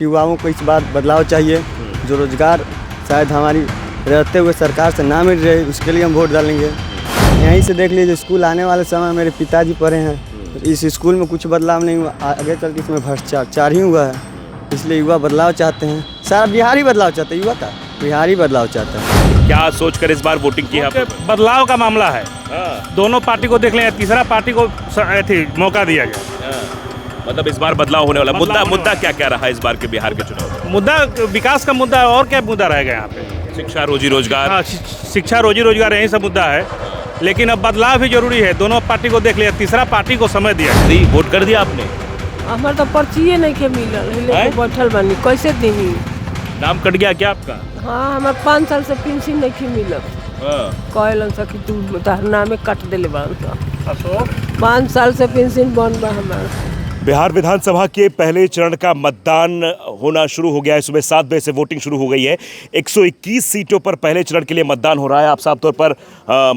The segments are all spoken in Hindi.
युवाओं को इस बार बदलाव चाहिए। जो रोजगार शायद हमारी रहते हुए सरकार से ना मिल रही, उसके लिए हम वोट डालेंगे। यहीं से देख लीजिए, स्कूल आने वाले समय मेरे पिताजी पढ़े हैं, इस स्कूल में कुछ बदलाव नहीं हुआ, आगे चल के इसमें भ्रष्टाचार ही हुआ है। इसलिए युवा बदलाव चाहते हैं, सारा बिहार ही बदलाव चाहते हैं, युवा का बिहार ही बदलाव चाहता है। क्या सोचकर इस बार वोटिंग की है? बदलाव का मामला है। दोनों पार्टी को देख लें, तीसरा पार्टी को मौका दिया गया। मतलब इस बार बदलाव होने वाला। मुद्दा क्या क्या रहा इस बार के बिहार के चुनाव? मुद्दा विकास का मुद्दा है, और क्या मुद्दा रहेगा यहाँ पे? शिक्षा, रोजी रोजगार। हाँ, शिक्षा, रोजी रोजगार, यही सब मुद्दा है। लेकिन अब बदलाव भी जरूरी है। दोनों पार्टी को देख लिया, तीसरा पार्टी को समय दिया। वोट कर दिया आपने? हमारे तो पर्चिए नहीं के मिलल, बैठल बनी, कैसे देही? नाम कट गया क्या आपका? हाँ, हमारे 5 साल से पेंशन नहीं के मिलल। कहलन सा कि तू धरना में कट दिले बान तो 5 साल से पेंशन बंद बा हमारा। बिहार विधानसभा के पहले चरण का मतदान होना शुरू हो गया है। सुबह 7 बजे से वोटिंग शुरू हो गई है। 121 सीटों पर पहले चरण के लिए मतदान हो रहा है। आप साफ तौर पर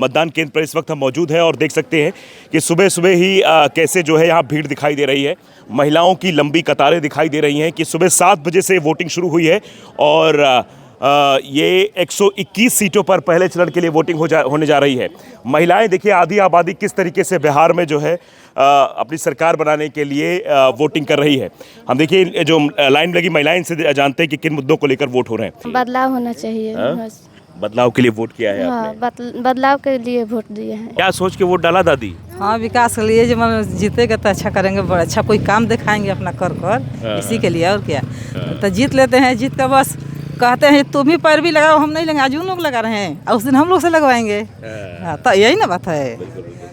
मतदान केंद्र पर इस वक्त हम मौजूद हैं और देख सकते हैं कि सुबह सुबह ही कैसे जो है यहाँ भीड़ दिखाई दे रही है। महिलाओं की लंबी कतारें दिखाई दे रही हैं कि सुबह 7 बजे से वोटिंग शुरू हुई है और ये 121 सीटों पर पहले चरण के लिए वोटिंग होने जा रही है। महिलाएं देखिए, आधी आबादी किस तरीके से बिहार में जो है अपनी सरकार बनाने के लिए वोटिंग कर रही है। हम देखिए, जो लाइन लगी महिलाएं, इनसे जानते हैं कि किन मुद्दों को लेकर वोट हो रहे हैं। बदलाव होना चाहिए। बदलाव के लिए वोट किया है हाँ, आपने? बदलाव के लिए वोट दिए हैं। क्या सोच के वोट डाला दादी? हाँ, विकास के लिए, जब जीतेगा तो अच्छा करेंगे, बड़ा अच्छा कोई काम दिखाएंगे अपना कर इसी के लिए। और क्या, तो जीत लेते हैं। जीत का बस कहते हैं तुम ही पैर भी लगाओ, हम नहीं लगाए, आज उन लोग लगा रहे हैं और उस दिन हम लोग से लगवाएंगे। तो यही ना बात है।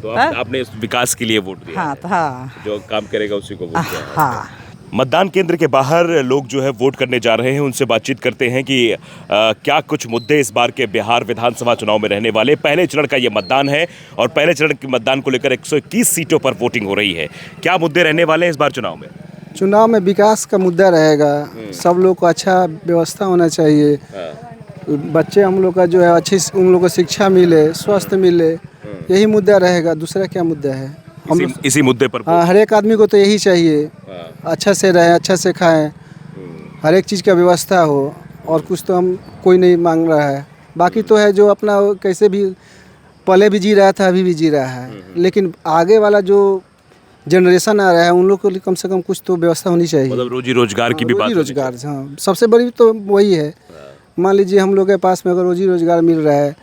तो आपने विकास के लिए वोट दिया? हाँ, तो हाँ, जो काम करेगा उसी को वोट दिया। हाँ। मतदान केंद्र के बाहर लोग जो है वोट करने जा रहे हैं। उनसे बातचीत करते हैं कि क्या कुछ मुद्दे इस बार के बिहार विधानसभा चुनाव में रहने वाले। पहले चरण का ये मतदान है और पहले चरण के मतदान को लेकर 121 सीटों पर वोटिंग हो रही है। क्या मुद्दे रहने वाले हैं इस बार चुनाव में? चुनाव में विकास का मुद्दा रहेगा। सब लोग को अच्छा व्यवस्था होना चाहिए। बच्चे हम लोग का जो है अच्छी, उन लोग को शिक्षा मिले, स्वास्थ्य मिले, यही मुद्दा रहेगा। दूसरा क्या मुद्दा है? हम इसी मुद्दे पर। हाँ, हर एक आदमी को तो यही चाहिए, अच्छा से रहें, अच्छा से खाएं, हर एक चीज़ का व्यवस्था हो। और कुछ तो हम कोई नहीं मांग रहा है। बाकी तो है जो अपना कैसे भी पहले भी जी रहा था, अभी भी जी रहा है। लेकिन आगे वाला जो जनरेशन आ रहा है, उन लोग को कम से कम कुछ तो व्यवस्था होनी चाहिए। मतलब रोजी रोजगार की भी बात। रोजगार, हाँ, सबसे बड़ी तो वही है। मान लीजिए हम लोग के पास में अगर रोजी रोजगार मिल रहा है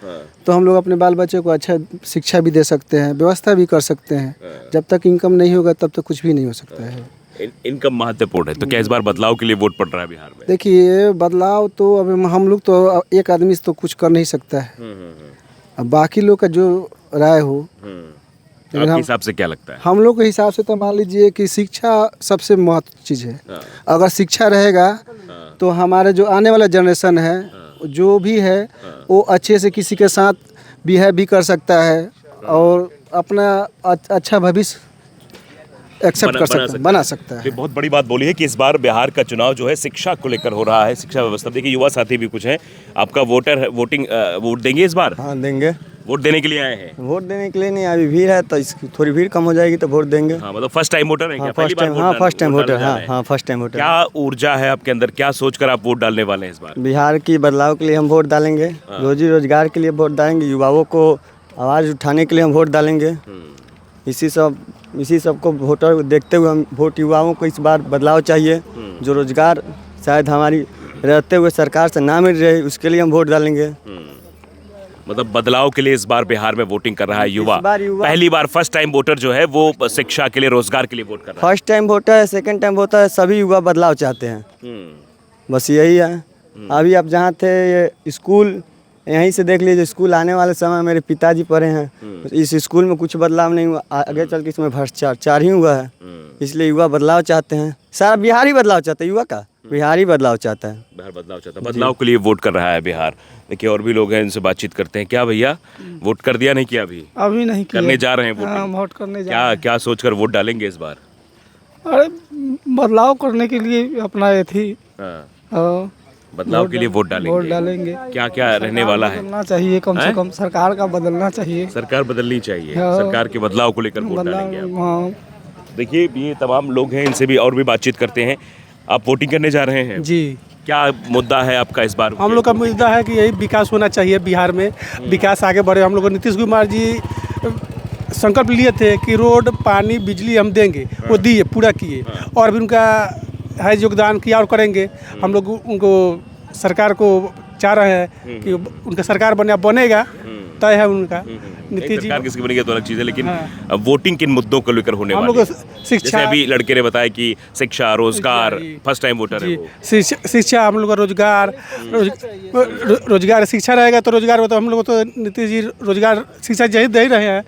तो हम लोग अपने बाल बच्चे को अच्छा शिक्षा भी दे सकते हैं, व्यवस्था भी कर सकते हैं। जब तक इनकम नहीं होगा तब तक कुछ भी नहीं हो सकता है। इनकम महत्वपूर्ण है। तो क्या इस बार बदलाव के लिए वोट पड़ रहा है बिहार में? देखिए, बदलाव तो अब हम लोग तो एक आदमी से तो कुछ कर नहीं सकता है। अब बाकी लोग का जो राय हो, आपके हिसाब से क्या लगता है? हम लोग के हिसाब से तो मान लीजिए कि शिक्षा सबसे महत्वपूर्ण चीज़ है। अगर शिक्षा रहेगा तो हमारे जो आने वाला जनरेशन है, जो भी है, वो अच्छे से किसी के साथ बिहेव भी कर सकता है और अपना अच्छा भविष्य एक्सेप्ट कर सकता है, बना सकता है। ये बहुत बड़ी बात बोली है कि इस बार बिहार का चुनाव जो है शिक्षा को लेकर हो रहा है, शिक्षा व्यवस्था। देखिए, युवा साथी भी कुछ हैं। आपका वोट देंगे इस बार? हाँ, देंगे। वोट देने के लिए आए हैं? वोट देने के लिए नहीं, अभी भीड़ है तो इसकी थोड़ी भीड़ कम हो जाएगी तो वोट देंगे। हाँ, मतलब फर्स्ट टाइम वोटर है क्या? फर्स्ट टाइम, हाँ, फर्स्ट टाइम वोटर। हाँ, फर्स्ट टाइम वोटर। क्या ऊर्जा है आपके अंदर? क्या सोचकर आप वोट डालने वाले हैं इस बार? बिहार की बदलाव के लिए हम वोट डालेंगे, रोजी रोजगार के लिए वोट डालेंगे, युवाओं को आवाज़ उठाने के लिए हम वोट डालेंगे। इसी सब को वोटर देखते हुए हम वोट, युवाओं को इस बार बदलाव चाहिए। जो रोजगार शायद हमारी रहते हुए सरकार से ना मिल रही, उसके लिए हम वोट डालेंगे। मतलब बदलाव के लिए इस बार बिहार में वोटिंग कर रहा है युवा। पहली बार फर्स्ट टाइम वोटर जो है वो शिक्षा के लिए, रोजगार के लिए वोट कर रहा है। फर्स्ट टाइम वोटर है, सेकंड टाइम वोटर है, सभी युवा बदलाव चाहते हैं। बस यही है। अभी आप जहाँ थे, ये स्कूल, यहीं से देख लीजिए, स्कूल आने वाले समय मेरे पिताजी पढ़े हैं, इस स्कूल में कुछ बदलाव नहीं हुआ, आगे चल के इसमें भ्रष्टाचार ही हुआ है। इसलिए युवा बदलाव चाहते हैं, सारा बिहार ही बदलाव चाहता है, युवा का बिहार ही बदलाव चाहता है। बिहार बदलाव चाहता है, बदलाव के लिए वोट कर रहा है बिहार। देखिए, और भी लोग हैं, इनसे बातचीत करते हैं। क्या भैया, वोट कर दिया? नहीं किया? अभी नहीं किया। करने जा रहे हैं वोट? हाँ, वोट करने जा रहे हैं। क्या सोचकर वोट डालेंगे इस बार? अरे, बदलाव करने के लिए अपना ये थी। बदलाव के लिए वोट डालेंगे। क्या क्या रहने वाला है? बदलना चाहिए, कम से कम सरकार का बदलना चाहिए। सरकार बदलनी चाहिए। सरकार के बदलाव को लेकर वोट डालेंगे। देखिए, ये तमाम लोग हैं, इनसे भी और भी बातचीत करते हैं। आप वोटिंग करने जा रहे हैं? जी। क्या मुद्दा है आपका इस बार? हम लोग का मुद्दा है कि यही विकास होना चाहिए बिहार में, विकास आगे बढ़े। हम लोग को नीतीश कुमार जी संकल्प लिए थे कि रोड, पानी, बिजली हम देंगे, वो दिए, पूरा किए, और भी उनका है योगदान किया और करेंगे। हम लोग उनको सरकार को चाह रहे हैं कि उनका सरकार बनेगा, तय है उनका। नीतीश जी सरकार किसकी बनेगी तो अलग चीज़ है, लेकिन वोटिंग किन मुद्दों को लेकर होने हम वाली लोग है? शिक्षा, जैसे अभी लड़के ने बताया कि शिक्षा, रोजगार, फर्स्ट टाइम वोटर है जी, वो। शिक्षा, हम लोग का रोजगार, शिक्षा रहेगा तो रोजगार होता है। हम लोग तो नीतीश जी रोजगार, शिक्षा यही दे ही रहे हैं,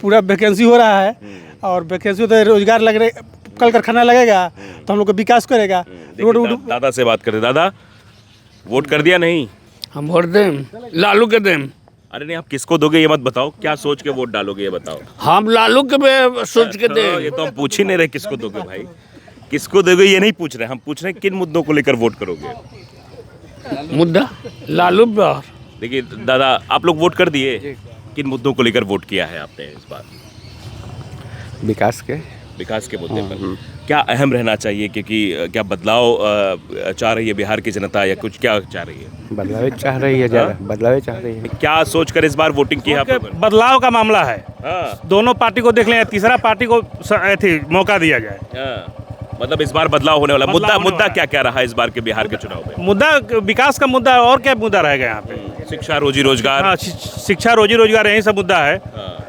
पूरा वैकेंसी हो रहा है, और वैकेंसी होता है, रोजगार लग रहे, कल कारखाना लगेगा तो हम लोग का विकास करेगा। रोड दादा से बात करते। दादा, वोट कर दिया? नहीं, हम वोट दें, लालू के दें। अरे नहीं, आप किसको दोगे ये मत बताओ, क्या सोच के वोट डालोगे ये बताओ। हम लालू के सोच के दें। ये तो हम पूछ ही नहीं रहे किसको दोगे भाई, किसको दोगे ये नहीं पूछ रहे, हम पूछ रहे हैं किन मुद्दों को लेकर वोट करोगे। मुद्दा लालू पर। देखिए दादा, आप लोग वोट कर दिए, किन मुद्दों को लेकर वोट किया है आपने इस बार? विकास के मुद्दे पर क्या अहम रहना चाहिए, क्योंकि क्या बदलाव चाह रही है बिहार की जनता, या कुछ क्या चाह रही है? बदलाव चाह रही है, ज़्यादा बदलाव चाह रही है। क्या सोचकर इस बार वोटिंग की है आप? बदलाव का मामला है, हाँ, दोनों पार्टी को देख लें, तीसरा पार्टी को मौका दिया जाए। हाँ, मतलब इस बार बदलाव होने वाला। मुद्दा क्या क्या रहा इस बार के बिहार के चुनाव में? मुद्दा विकास का मुद्दा, और क्या मुद्दा रहेगा यहाँ पे? शिक्षा, रोजी रोजगार। हाँ, शिक्षा, रोजी रोजगार, यही सब मुद्दा है।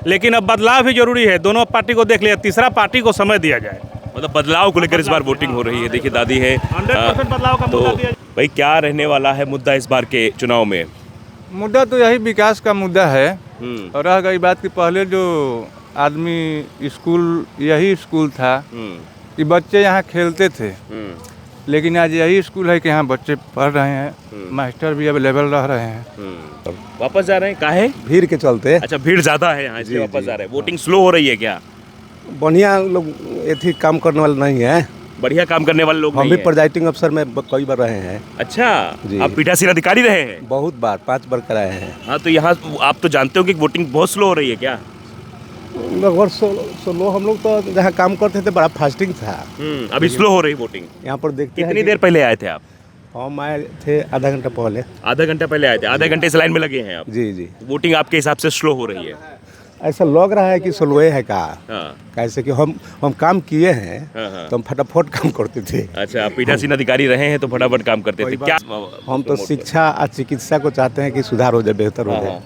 लेकिन अब बदलाव भी जरूरी है, दोनों पार्टी को देख लिया, तीसरा पार्टी को समय दिया जाए। मतलब बदलाव को लेकर इस बार वोटिंग हो रही है। देखिए दादी है, 100% बदलाव का तो मुद्दा दिया। भाई क्या रहने वाला है मुद्दा इस बार के चुनाव में? मुद्दा तो यही विकास का मुद्दा है। और रह गई बात कि पहले जो आदमी स्कूल, यही स्कूल था कि बच्चे यहाँ खेलते थे, लेकिन आज यही स्कूल है कि यहाँ बच्चे पढ़ रहे हैं, मास्टर भी अवेलेबल रह रहे हैं। वापस जा रहे हैं? काहे? भीड़ के चलते। अच्छा, भीड़ ज्यादा है यहाँ इसलिए वापस जा रहे हैं। वोटिंग स्लो हो रही है क्या? बढ़िया लोग एथी काम करने वाले नहीं है। बढ़िया काम करने वाले लोग हम नहीं भी हैं। प्रेजाइडिंग अफसर में कई बार रहे हैं। अच्छा, जी। आप पीठासीन अधिकारी रहे हैं? बहुत बार, 5 बार कराए हैं। हाँ, तो यहाँ आप तो जानते हो कि वोटिंग बहुत स्लो हो रही है क्या? लगभग 16 हम लोग तो जहाँ काम करते थे बड़ा फास्टिंग था। अभी स्लो हो रही वोटिंग। यहाँ पर देखते हैं कितनी कि देर पहले आए थे आप? हम आए थे आधा घंटा पहले। आधा घंटा पहले आए थे, आधे घंटे से लाइन में लगे हैं आप। जी जी। वोटिंग आपके हिसाब से स्लो हो रही है? ऐसा लग रहा है कि स्लोए है का। हाँ। कैसे कि हम काम किए हैं, हाँ। तो हम फटाफट काम करते थे। अच्छा, आप पीठासीन अधिकारी रहे हैं तो फटाफट काम करते थे क्या? हम तो शिक्षा और चिकित्सा को चाहते हैं कि सुधार हो जाए, बेहतर हो जाए।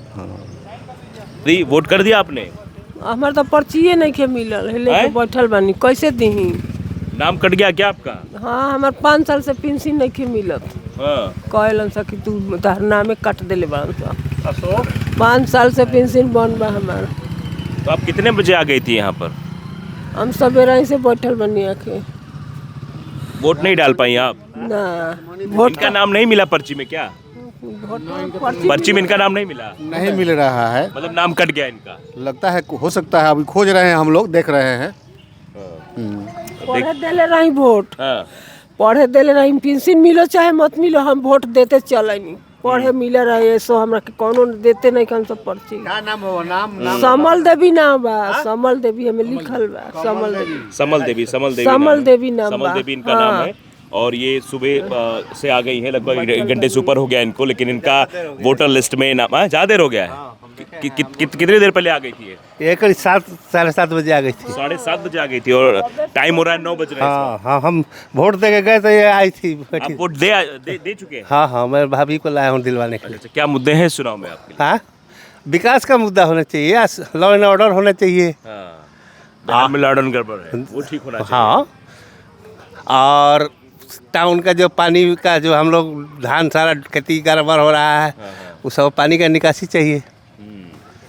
दी, वोट कर दिया आपने? हमार तो पर्चिए नहीं के मिलल है, लेके बैठल बानी, कैसे दीही? नाम कट गया क्या आपका? हाँ, हमार 5 साल से पेंशन नहीं के मिलत। हाँ। कहलन सा कि तू तहर नामे कट देले बान सा। 5 साल से पेंशन बन बा हमार। तो आप कितने बजे आ गई थी यहाँ पर? हम सवेरे ही से बैठल बनी आके। वोट नहीं डाल पाई आप? ना, वोट इनका नाम नहीं मिला पर्ची में क्या? पर्ची में इनका नाम नहीं मिला? नहीं मिल रहा है, मतलब नाम कट गया इनका? लगता है हो सकता है, अभी खोज रहे हैं, हम लोग देख रहे हैं। पढ़े देले रही वोट, हाँ। पढ़े देले रही, पेंशन मिलो चाहे मत मिलो, हम वोट देते चलनी। पढ़े मिले रहे सो हमरा के कोनो देते नहीं, हम सब पर्ची। क्या नाम हो? नाम समल देवी नाम बा, समल देवी हमें लिखल बा, समल देवी नाम समल बा। देवी इनका नाम है। और ये सुबह से आ गई हैं, लगभग 1 घंटे से ऊपर हो गया इनको, लेकिन इनका वोटर लिस्ट में नाम ज़्यादा देर हो गया है। कितनी देर पहले आ गई थी ये? 7:30 बजे आ गई थी। 7:30 बजे आ गई थी और टाइम हो रहा है 9 बज रहे हैं। हाँ हाँ, हम वोट दे के गए तो ये आई थी। आप वोट दे चुके हैं? हाँ हाँ, मैं भाभी को लाया हूँ दिलवाने के लिए। अच्छा, क्या मुद्दे हैं इस चुनाव में आपके? हाँ, विकास का मुद्दा होना चाहिए, लॉ एंड ऑर्डर होना चाहिए। बिहार में लॉ एंड गड़बड़ है, वो ठीक होना चाहिए। हाँ, और टाउन का जो पानी का जो हम लोग धान सारा खेती गड़बड़ हो रहा है, वो सब पानी का निकासी चाहिए।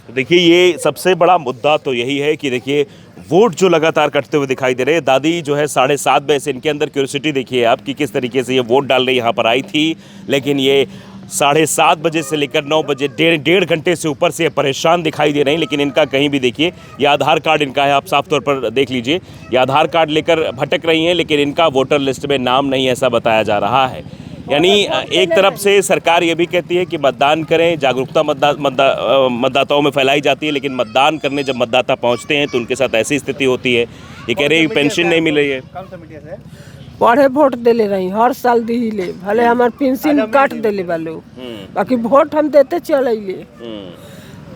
तो देखिए, ये सबसे बड़ा मुद्दा तो यही है कि देखिए वोट जो लगातार कटते हुए दिखाई दे रहे हैं। दादी जो है 7:30 बजे से, इनके अंदर क्यूरियोसिटी देखिए आप कि किस तरीके से ये वोट डालने यहाँ पर आई थी, लेकिन ये 7:30 बजे से लेकर 9 बजे 1.5 घंटे से ऊपर से परेशान दिखाई दे रहे हैं। लेकिन इनका कहीं भी देखिए, ये आधार कार्ड इनका है, आप साफ तौर पर देख लीजिए, ये आधार कार्ड लेकर भटक रही हैं, लेकिन इनका वोटर लिस्ट में नाम नहीं ऐसा बताया जा रहा है। यानी एक तरफ से सरकार ये भी कहती है कि मतदान करें, जागरूकता मतदाताओं में फैलाई जाती है, लेकिन मतदान करने जब मतदाता पहुंचते हैं तो उनके साथ ऐसी स्थिति होती है। ये कह रहे हैं पेंशन नहीं मिल रही है। पढ़े वोट देले रही, हर साल दिले, भले हमार पेंशन काट देले बा लोग, बाकी वोट हम देते चलैले।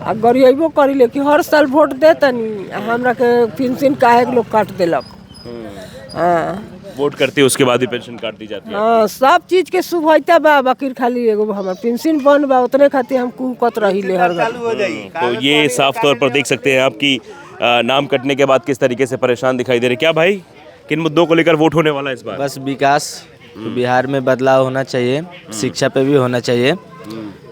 आ गरीबो करिले कि हर साल वोट देतनी, हमरा के पेंशन काहे लोग काट देलक। हाँ, वोट करते उसके बाद ही पेंशन काट दी जाती है। हाँ, सब चीज के सुविधा बा, बाकी खाली एगो हमार पेंशन बन बा, उतने खातिर हम कुकत रहिले हर घर। तो ये साफ तौर पर देख सकते हैं आपकी नाम कटने के बाद किस तरीके से परेशान दिखाई दे रहे। क्या भाई, किन मुद्दों को लेकर वोट होने वाला है इस बार? बस विकास, बिहार में बदलाव होना चाहिए, शिक्षा पे भी होना चाहिए।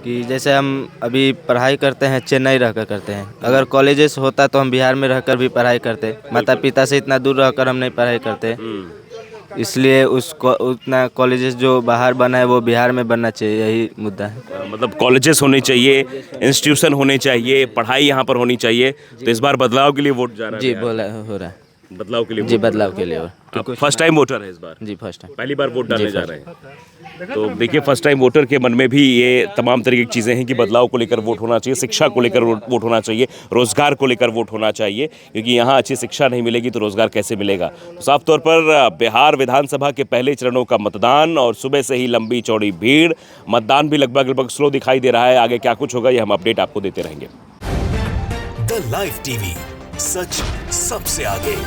कि जैसे हम अभी पढ़ाई करते हैं चेन्नई रहकर करते हैं, अगर कॉलेजेस होता तो हम बिहार में रहकर भी पढ़ाई करते। माता पिता से इतना दूर रहकर हम नहीं पढ़ाई करते, इसलिए उसको उतना कॉलेजेस जो बाहर बना है वो बिहार में बनना चाहिए, यही मुद्दा है। मतलब कॉलेजेस होने चाहिए, इंस्टीट्यूशन होने चाहिए, पढ़ाई यहाँ पर होनी चाहिए। तो इस बार बदलाव के लिए वोट जा रहा है? जी बोला हो रहा है, बदलाव के लिए जी बदलाव के लिए। फर्स्ट टाइम वोटर है इस बार? जी फर्स्ट टाइम, पहली बार वोट डालने जा रहे हैं। तो देखिए, फर्स्ट टाइम वोटर के मन में भी ये तमाम तरीके की चीज़ें हैं कि बदलाव को लेकर वोट होना चाहिए, शिक्षा को लेकर वोट होना चाहिए, रोजगार को लेकर वोट होना चाहिए, क्योंकि यहाँ अच्छी शिक्षा नहीं मिलेगी तो रोजगार कैसे मिलेगा। तो साफ तौर पर बिहार विधानसभा के पहले चरणों का मतदान, और सुबह से ही लंबी चौड़ी भीड़, मतदान भी लगभग स्लो दिखाई दे रहा है। आगे क्या कुछ होगा ये हम अपडेट आपको देते रहेंगे। द लाइव टीवी, सच सबसे आगे।